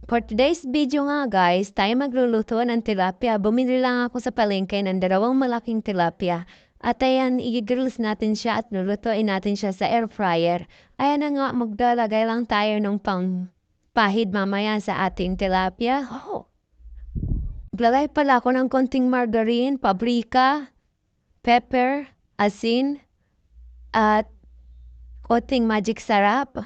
For today's video nga guys, tayo magluluto ng tilapia. Bumili lang ako sa palengke ng 2 malaking tilapia. At ayan, i-grills natin siya at lulutuin natin siya sa air fryer. Ayan na nga, maglalagay lang tayo ng pahid mamaya sa ating tilapia. Maglalagay pala ako ng konting margarine, paprika, pepper, asin, at konting magic sarap.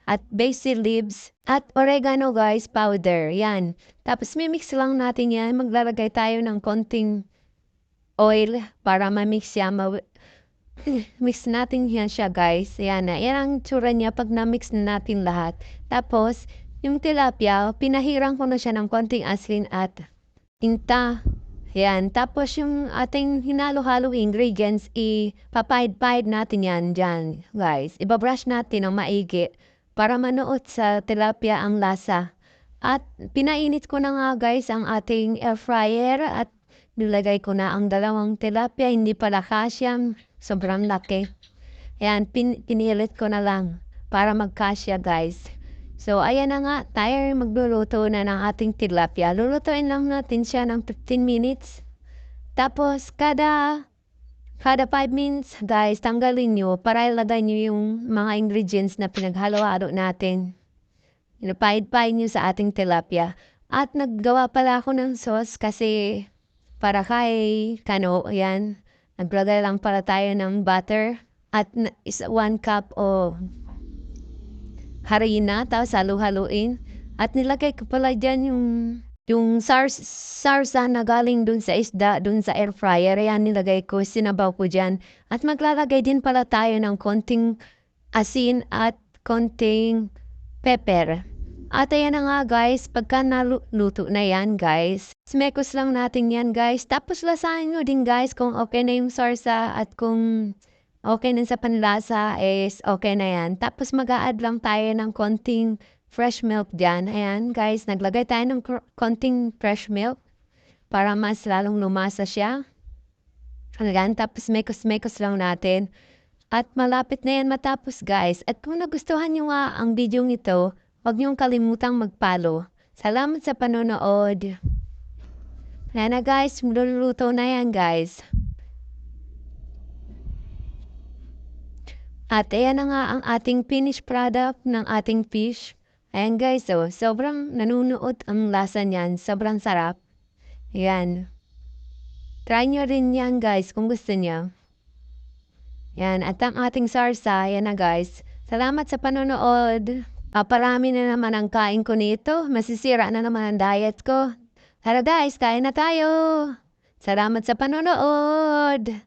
At basil leaves, at oregano guys, powder, yan. Tapos mimix lang natin yan, maglalagay tayo ng konting oil para mamix siya, mix natin yan siya guys. Yan na, yan ang tsura niya pag na-mix na natin lahat. Tapos, yung tilapia, pinahirang ko na siya ng konting asin at tinta. Yan, tapos yung ating hinalo-halo ingredients, ipapahid-pahid natin yan dyan guys. Ibabrush natin ng maigi para manuot sa tilapia ang lasa. At pinainit ko na nga guys ang ating air fryer at nilagay ko na ang 2 tilapia. Hindi pala kasya, sobrang laki. Ayan, pinilit ko na lang para magkasya guys. So ayan na nga, tayo magluluto na ng ating tilapia. Lulutuin lang natin siya ng 15 minutes. Tapos kada 5 minutes, guys, tanggalin nyo para ilagay nyo yung mga ingredients na pinaghalo-halo natin. Inapahid-pahid nyo sa ating tilapia. At naggawa pala ako ng sauce kasi para kay Kano, yan. Naglagay lang pala tayo ng butter at 1 cup o harina, tapos halo-haluin. At nilagay ko pala dyan yung sarsa na galing dun sa isda, dun sa air fryer. Ayan, nilagay ko, sinabaw ko dyan. At maglalagay din pala tayo ng konting asin at konting pepper. At ayan na nga guys, pagka naluto na yan guys, smekos lang natin yan guys. Tapos lasahan nyo din guys kung okay na yung sarsa at kung okay na sa panlasa is okay na yan. Tapos mag-a-add lang tayo ng konting fresh milk dyan. Ayan guys, naglagay tayo ng konting fresh milk para mas lalong lumasa siya. Ayan, tapos mekos-mekos lang natin. At malapit na yan matapos guys. At kung nagustuhan nyo nga ang video ito, huwag niyong kalimutang mag-follow. Salamat sa panonood. Ayan na guys, luluto na yan guys. At ayan na nga ang ating finished product ng ating fish. Ayan guys, sobrang nanunuot ang lasa niyan. Sobrang sarap. Ayan. Try nyo rin yan guys kung gusto nyo. Ayan, at ang ating sarsa, ayan na guys. Salamat sa panonood. Paparami na naman ang kain ko nito. Masisira na naman ang diet ko. Tara guys, kain na tayo. Salamat sa panonood.